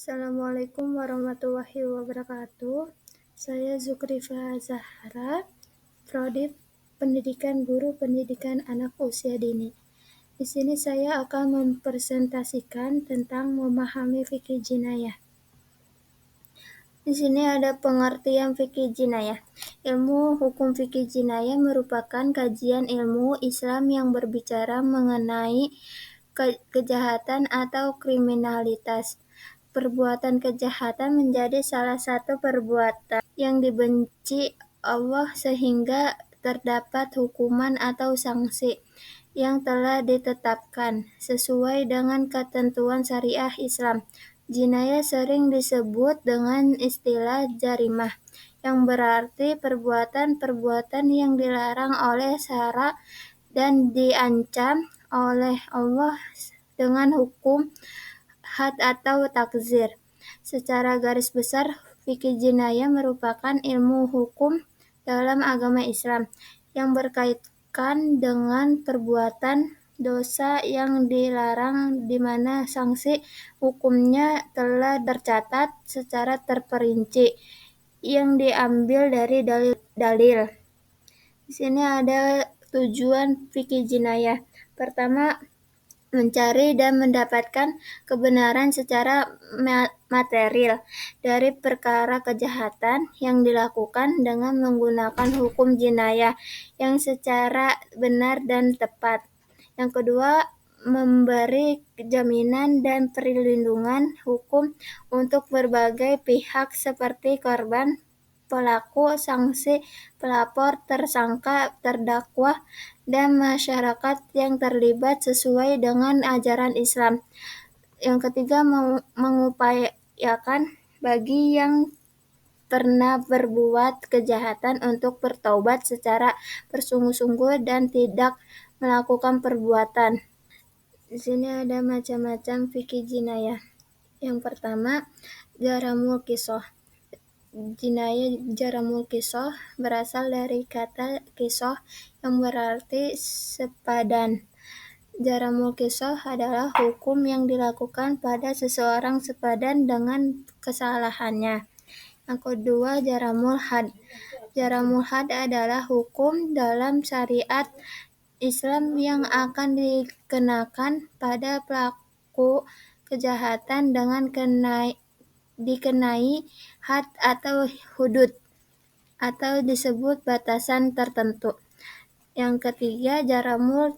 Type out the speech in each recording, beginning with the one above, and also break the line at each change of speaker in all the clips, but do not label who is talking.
Assalamualaikum warahmatullahi wabarakatuh. Saya Zukrifa Zahra, Prodi Pendidikan Guru Pendidikan Anak Usia Dini. Di sini saya akan mempresentasikan tentang memahami fikih jinayah. Di sini ada pengertian fikih jinayah. Ilmu hukum fikih jinayah merupakan kajian ilmu Islam yang berbicara mengenai kejahatan atau kriminalitas. Perbuatan kejahatan menjadi salah satu perbuatan yang dibenci Allah sehingga terdapat hukuman atau sanksi yang telah ditetapkan sesuai dengan ketentuan syariah Islam. Jinayah sering disebut dengan istilah jarimah, yang berarti perbuatan-perbuatan yang dilarang oleh syara dan diancam oleh Allah dengan hukum had atau takzir. Secara garis besar, fikih jinayah merupakan ilmu hukum dalam agama Islam yang berkaitan dengan perbuatan dosa yang dilarang di mana sanksi hukumnya telah tercatat secara terperinci yang diambil dari dalil. Di sini ada tujuan fikih jinayah. Pertama, mencari dan mendapatkan kebenaran secara material dari perkara kejahatan yang dilakukan dengan menggunakan hukum jinayah yang secara benar dan tepat. Yang kedua, memberi jaminan dan perlindungan hukum untuk berbagai pihak seperti korban, pelaku, sanksi, pelapor, tersangka, terdakwa, dan masyarakat yang terlibat sesuai dengan ajaran Islam. Yang ketiga, mengupayakan bagi yang pernah berbuat kejahatan untuk bertaubat secara bersungguh-sungguh dan tidak melakukan perbuatan. Di sini ada macam-macam fikih jinayah. Yang pertama, jaramul qisah. Jinayah jaramul qisah berasal dari kata qisah yang berarti sepadan. Jaramul qisah adalah hukum yang dilakukan pada seseorang sepadan dengan kesalahannya. Yang kedua, jaramul had. Jaramul had adalah hukum dalam syariat Islam yang akan dikenakan pada pelaku kejahatan dengan dikenai had atau hudud atau disebut batasan tertentu. Yang ketiga, jaramul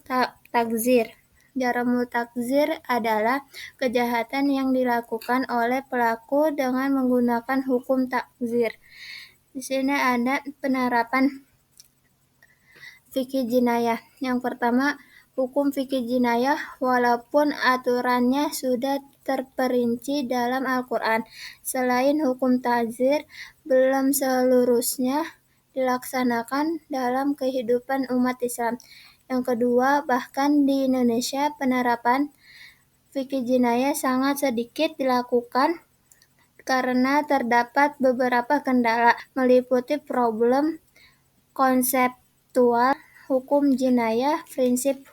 takzir. Jaramul takzir adalah kejahatan yang dilakukan oleh pelaku dengan menggunakan hukum takzir. Di sini ada penerapan fikih jinayah. Yang pertama, hukum fikih jinayah walaupun aturannya sudah terperinci dalam Al-Quran. Selain hukum takzir, belum seluruhnya dilaksanakan dalam kehidupan umat Islam. Yang kedua, bahkan di Indonesia penerapan fikih jinayah sangat sedikit dilakukan karena terdapat beberapa kendala, meliputi problem konseptual hukum jinayah, prinsip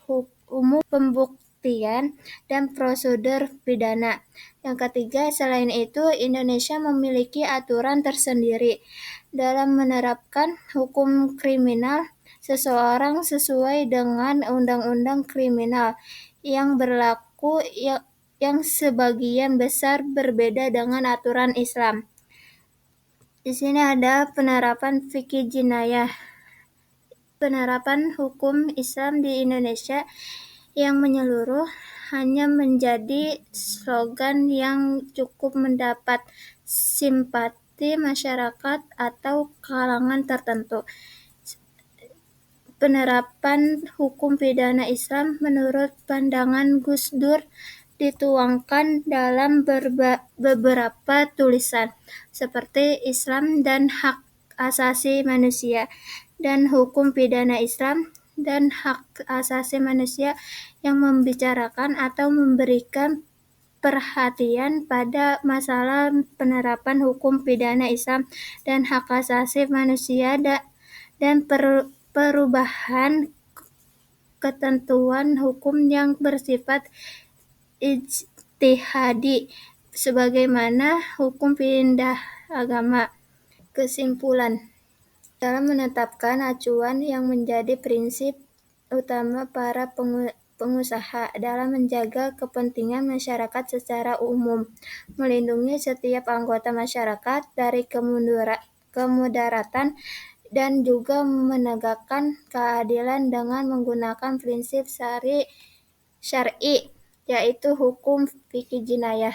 umum pembuktian, dan prosedur pidana. Yang ketiga, selain itu, Indonesia memiliki aturan tersendiri dalam menerapkan hukum kriminal seseorang sesuai dengan undang-undang kriminal yang berlaku yang sebagian besar berbeda dengan aturan Islam. Di sini ada penerapan fikih jinayah. Penerapan hukum Islam di Indonesia yang menyeluruh hanya menjadi slogan yang cukup mendapat simpati masyarakat atau kalangan tertentu. Penerapan hukum pidana Islam menurut pandangan Gus Dur dituangkan dalam beberapa tulisan seperti Islam dan Hak Asasi Manusia dan Hukum Pidana Islam dan Hak Asasi Manusia yang membicarakan atau memberikan perhatian pada masalah penerapan hukum pidana Islam dan hak asasi manusia dan perubahan ketentuan hukum yang bersifat ijtihadi sebagaimana hukum pindah agama. Kesimpulan, dalam menetapkan acuan yang menjadi prinsip utama para pengusaha dalam menjaga kepentingan masyarakat secara umum, melindungi setiap anggota masyarakat dari kemudaratan, dan juga menegakkan keadilan dengan menggunakan prinsip syar'i, yaitu hukum fikih jinayah.